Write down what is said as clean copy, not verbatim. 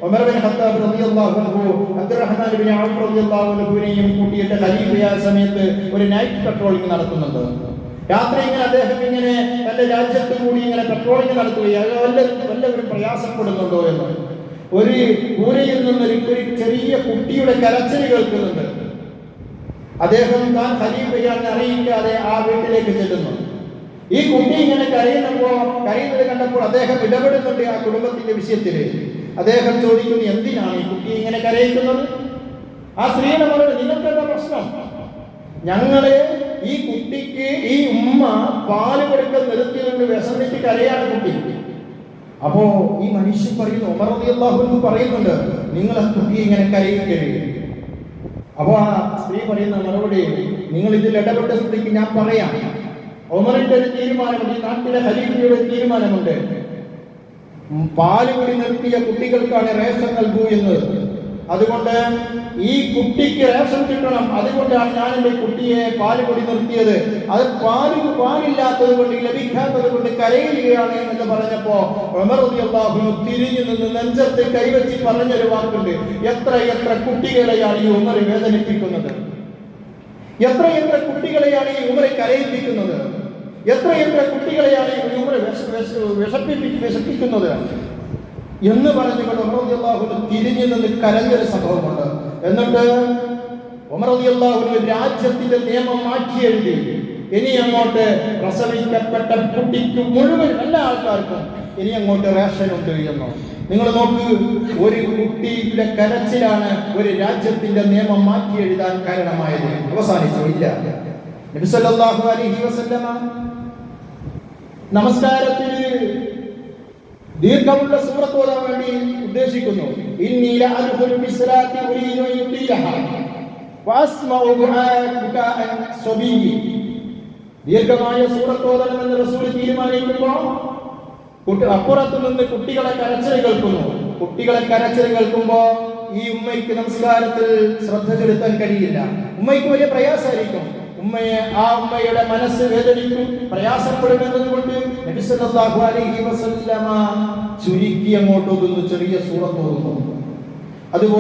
Umar bin Khattab റളിയല്ലാഹു അൻഹു Abdulrahman bin ഔഫ് റളിയല്ലാഹു അൻഹുവിനെയും കൂട്ടിയിട്ട് ഖലീഫയായ സമയത്ത് ഒരു നൈറ്റ് പെട്രോളിംഗ് നടത്തുന്നുണ്ട്. രാത്രി ഇങ്ങനെ അദ്ദേഹം ഇങ്ങനെ തന്റെ രാജ്യത്ത് കൂടി ഇങ്ങനെ പെട്രോളിംഗ് നടത്തുകയാണ്. വല്ലവരും പ്രയാസപ്പെടുന്നുണ്ടോ എന്ന് ഒരു കൂരയിൽ നിന്നൊരു ചെറിയ കുട്ടിയുടെ കരച്ചിൽ കേൾക്കുന്നുണ്ട്. അദ്ദേഹം താൻ ഖലീഫയാണെന്ന് അറിയിക്കാതെ ആ വീട്ടിലേക്ക് ചെല്ലുന്നു. ഈ കുട്ടി ഇങ്ങനെ കരയുന്നത് കണ്ടപ്പോൾ അദ്ദേഹം ഇടപെടുന്നുണ്ട് ആ കുടുംബത്തിന്റെ വിഷയത്തിൽ. അദ്ദേഹം ചോദിക്കുന്നു, എന്തിനാണ് ഈ കുട്ടി ഇങ്ങനെ കരയിക്കുന്നത്? ആ സ്ത്രീയുടെ മറുപടി, നിങ്ങൾക്കെന്താ പ്രശ്നം? ഞങ്ങളെ ഈ കുട്ടിക്ക് ഈ ഉമ്മ പാല് കൊടുക്കൽ നിർത്തിയതുകൊണ്ട് വിശന്നിട്ട് കരയാണ് കുട്ടി. അപ്പോ ഈ മനുഷ്യൻ പറയുന്നു, ഉമർ റളിയല്ലാഹു അൻഹു പറയുന്നുണ്ട്, നിങ്ങൾ ആ കുട്ടി ഇങ്ങനെ കരയിക്കരുത്. അപ്പൊ ആ സ്ത്രീ പറയുന്ന മറുപടി, നിങ്ങൾ ഇതിൽ ഇടപെട്ട സ്ഥിതിക്ക് ഞാൻ പറയാം. ഉമറിന്റെ ഒരു തീരുമാനമുണ്ട്, ഈ നാട്ടിലെ ഖലീഫയുടെ തീരുമാനമുണ്ട്. പാല് കൂടി നിർത്തിയ കുട്ടികൾക്കാണ് റേഷൻ നൽകൂ എന്ന്. അതുകൊണ്ട് ഈ കുട്ടിക്ക് റേഷൻ കിട്ടണം. അതുകൊണ്ടാണ് ഞാൻ എൻ്റെ കുട്ടിയെ പാല് കൂടി നിർത്തിയത്. അത് പാലില്ലാത്തത് കൊണ്ട്, ലഭിക്കാത്തത് കൊണ്ട് കരയുകയാണ് എന്ന് പറഞ്ഞപ്പോ ഉമർ റളിയല്ലാഹു അൻഹു തിരിഞ്ഞു നിന്ന് നെഞ്ചത്ത് കൈവച്ച് പറഞ്ഞൊരു വാക്കുണ്ട്, എത്ര കുട്ടികളെയാണ് ഈ ഉമർ വേദനിപ്പിക്കുന്നത്, എത്ര കുട്ടികളെയാണ് ഈ ഉമറെ കരയിപ്പിക്കുന്നത്, എത്ര കുട്ടികളെയാണ് ഈ ഉമറെ വിഷപ്പിക്കുന്നത് എന്ന് പറഞ്ഞുകൊണ്ട് ഉമർ റളിയല്ലാഹു അൻഹു തിരിഞ്ഞു നിന്ന് കരഞ്ഞൊരു സംഭവമുണ്ട്. എന്നിട്ട് ഉമർ റളിയല്ലാഹു അൻഹു രാജ്യത്തിന്റെ നിയമം മാറ്റി എഴുതി. ഇനി അങ്ങോട്ട് പ്രസവിക്കപ്പെട്ട കുട്ടിക്ക് മുഴുവൻ എല്ലാ ആൾക്കാർക്കും ഇനി അങ്ങോട്ട് റേഷൻ ഉണ്ട് എന്നോ. നിങ്ങൾ നോക്ക്, ഒരു കുട്ടിയുടെ കരച്ചിലാണ് ഒരു രാജ്യത്തിന്റെ നിയമം മാറ്റി എഴുതാൻ കാരണമായത്. അവസാനിച്ചോ? ഇല്ല. നബി സല്ലല്ലാഹു അലൈഹി വസല്ലമ നമസ്കാരത്തിൽ ദീർഘമുള്ള സൂറത്ത് ഓതാൻ വേണ്ടി ഉദ്ദേശിക്കുന്നു. ഇന്നി ലഅദ്ഖുലു ബിസ്സലാത്തി ഉരീദു അൻ യുതീലഹ വഅസ്മഉ ബുകാഅൻ സബീ. ദീർഘമായ സൂറത്ത് ഓതണമെന്ന് റസൂൽ തീരുമാനിക്കുമ്പോൾ അപ്പുറത്ത് നിന്ന് കുട്ടികളെ കരച്ചിൽ കേൾക്കുന്നു. കുട്ടികളെ കരച്ചിൽ കേൾക്കുമ്പോ ഈ ഉമ്മയ്ക്ക് നമസ്കാരത്തിൽ ശ്രദ്ധ ചെലുത്താൻ കഴിയില്ല. ഉമ്മയ്ക്ക് വലിയ പ്രയാസമായിരിക്കും. ആ ഉമ്മയുടെ മനസ്സ് വേദനിക്കും, പ്രയാസപ്പെടുമെന്നതുകൊണ്ട് നബി സല്ലല്ലാഹു അലൈഹി വസല്ലമ ചുരുക്കി അങ്ങോട്ട് ചെറിയ സൂറത്ത് ഓതുന്നു. അതുപോലെ